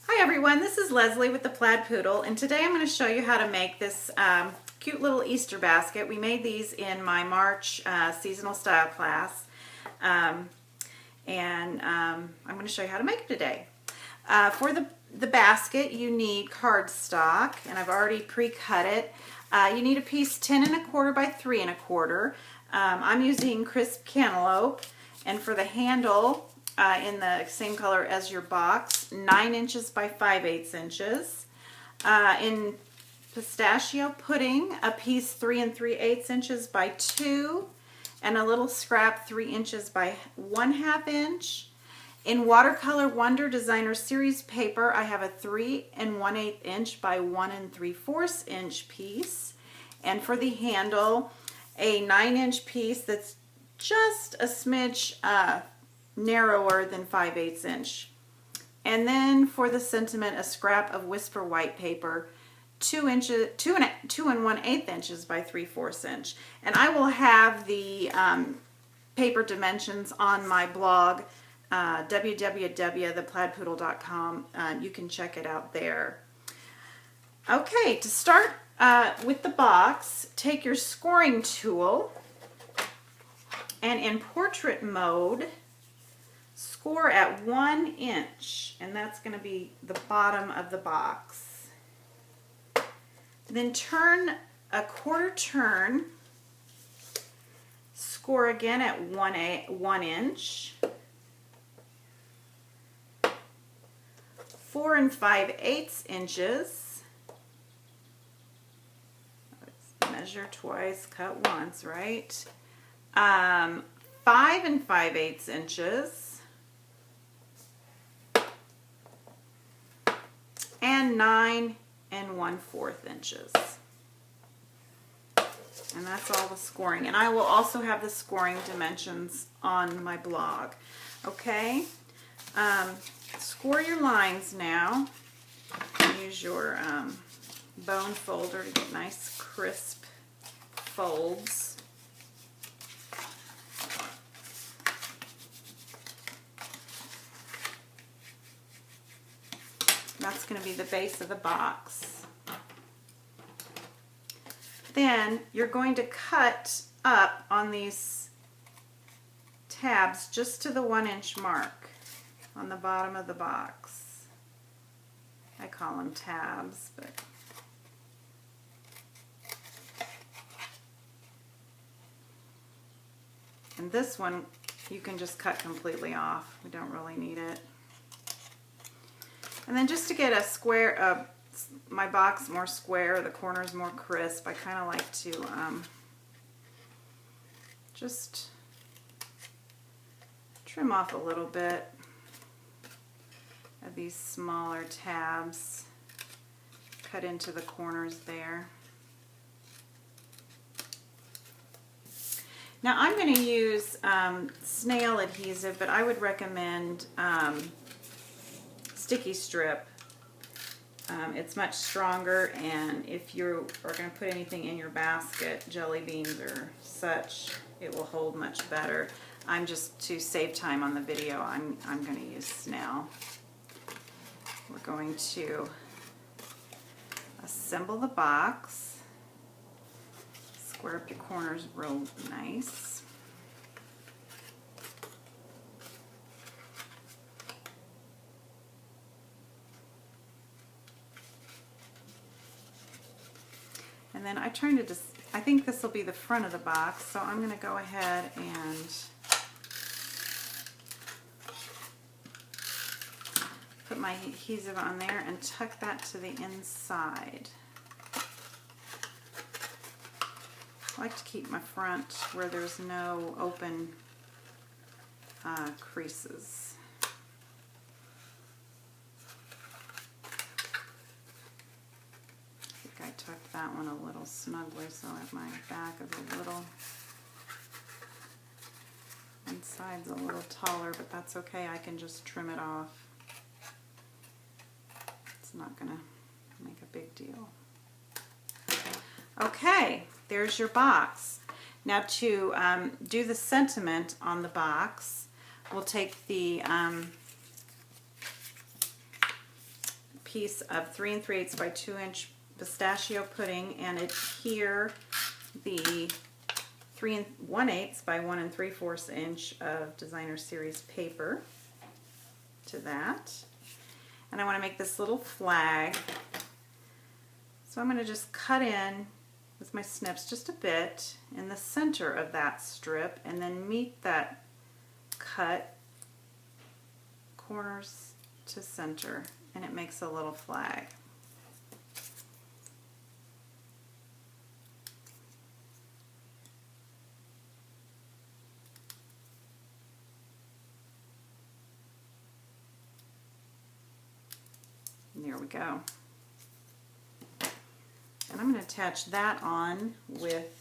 Hi everyone, this is Leslie with the Plaid Poodle, and today I'm going to show you how to make this cute little Easter basket. We made these in my March seasonal style class, and I'm going to show you how to make them today. For the basket, you need cardstock, and I've already pre-cut it. You need a piece 10 1/4 by 3 1/4. I'm using crisp cantaloupe, and for the handle, in the same color as your box, 9 inches by 5/8 inches. In pistachio pudding, a piece 3 3/8 inches by 2, and a little scrap 3 inches by 1/2 inch. In watercolor Wonder Designer Series paper, I have a 3 1/8 inch by 1 3/4 inch piece. And for the handle, a 9-inch piece that's just a smidge narrower than 5/8 inch. And then for the sentiment, a scrap of Whisper white paper, 2 1/8 inches by 3/4 inch. And I will have the paper dimensions on my blog, www.theplaidpoodle.com. You can check it out there. Okay, to start with the box, take your scoring tool and in portrait mode, score at 1 inch, and that's going to be the bottom of the box. Then turn a 1/4 turn, score again at 1 inch, 4 5/8 inches. Measure twice, cut once, right? 5 5/8 inches. And 9 1/4 inches. And that's all the scoring. And I will also have the scoring dimensions on my blog. Okay? Score your lines now. Use your bone folder to get nice crisp folds. That's going to be the base of the box. Then you're going to cut up on these tabs just to the 1 inch mark on the bottom of the box. I call them tabs, but and this one you can just cut completely off. We don't really need it. And then just to get a square, my box more square, the corners more crisp, I kind of like to just trim off a little bit of these smaller tabs, cut into the corners there. Now I'm going to use snail adhesive, but I would recommend sticky strip. It's much stronger, and if you are going to put anything in your basket, jelly beans or such, it will hold much better. I'm just, to save time on the video, I'm going to use snail. We're going to assemble the box, square up your corners real nice. And then I think this will be the front of the box, so I'm going to go ahead and put my adhesive on there and tuck that to the inside. I like to keep my front where there's no open creases. I tucked that one a little snugly so that my back is a little, one side's a little taller, but that's okay. I can just trim it off. It's not going to make a big deal. Okay, there's your box. Now to do the sentiment on the box, we'll take the piece of 3 3/8 by 2 inch pistachio pudding, and adhere the 3 1/8 by 1 3/4 inch of designer series paper to that. And I want to make this little flag. So I'm going to just cut in with my snips just a bit in the center of that strip, and then meet that cut corners to center, and it makes a little flag. And there we go. And I'm going to attach that on with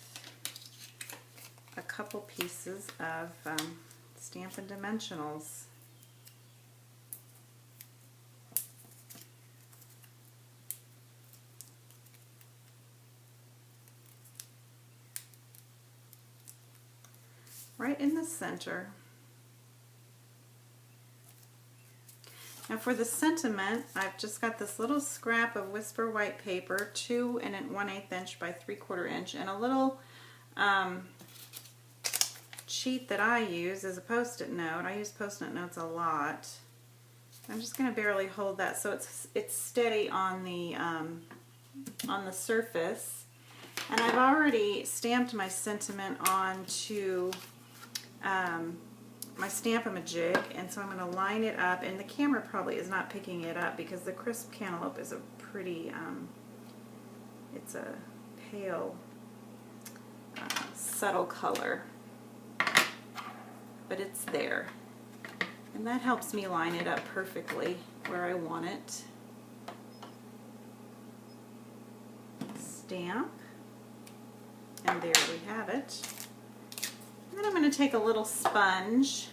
a couple pieces of Stampin' Dimensionals. Right in the center. Now for the sentiment, I've just got this little scrap of Whisper white paper, 2 1/8 inch by 3/4 inch, and a little sheet that I use is a Post-it note. I use Post-it notes a lot. I'm just going to barely hold that so it's steady on the surface. And I've already stamped my sentiment onto my Stamp-A-Majig, and so I'm going to line it up, and the camera probably is not picking it up because the crisp cantaloupe is a pretty, it's a pale, subtle color, but it's there, and that helps me line it up perfectly where I want it. Stamp, and there we have it. Then I'm going to take a little sponge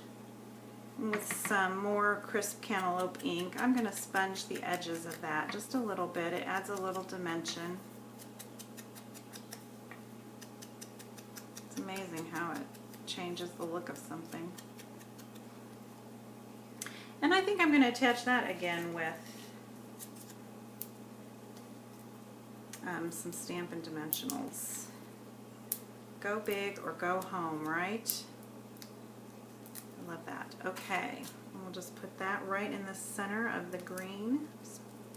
with some more crisp cantaloupe ink. I'm going to sponge the edges of that just a little bit. It adds a little dimension. It's amazing how it changes the look of something. And I think I'm going to attach that again with some Stampin' Dimensionals. Go big or go home, right? I love that. Okay, and we'll just put that right in the center of the green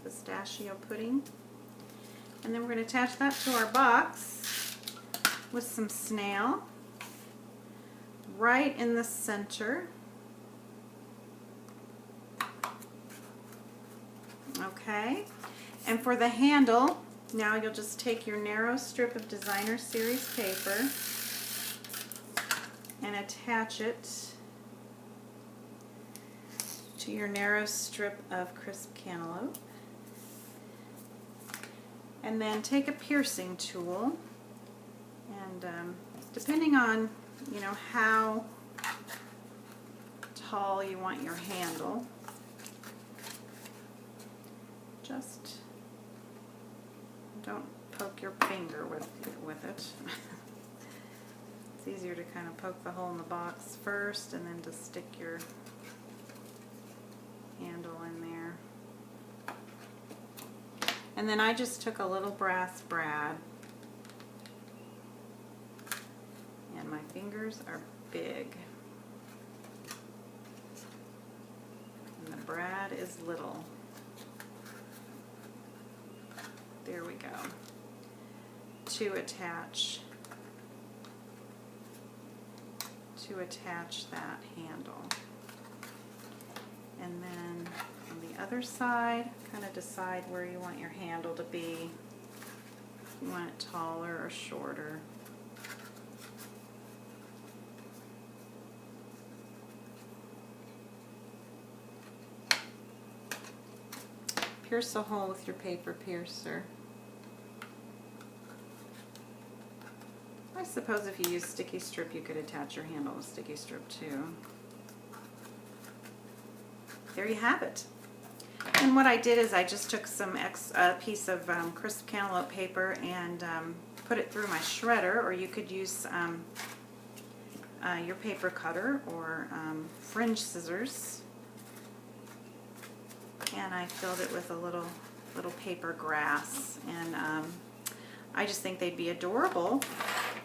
pistachio pudding. And then we're going to attach that to our box with some snail right in the center. Okay, and for the handle, now you'll just take your narrow strip of designer series paper and attach it to your narrow strip of crisp cantaloupe. And then take a piercing tool, and depending on, you know, how tall you want your handle, just don't poke your finger with it. It's easier to kind of poke the hole in the box first and then to stick your handle in there. And then I just took a little brass brad, and my fingers are big and the brad is little. There we go. To attach that handle. And then on the other side, kind of decide where you want your handle to be. You want it taller or shorter. Pierce a hole with your paper piercer. I suppose if you use sticky strip, you could attach your handle with sticky strip too. There you have it. And what I did is I just took some piece of crisp cantaloupe paper and put it through my shredder, or you could use your paper cutter or fringe scissors, and I filled it with a little paper grass, and I just think they'd be adorable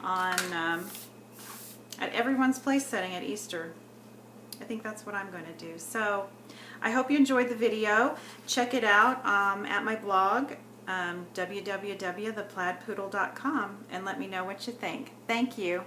on at everyone's place setting at Easter. I think that's what I'm going to do. So I hope you enjoyed the video. Check it out at my blog, www.theplaidpoodle.com, and let me know what you think. Thank you.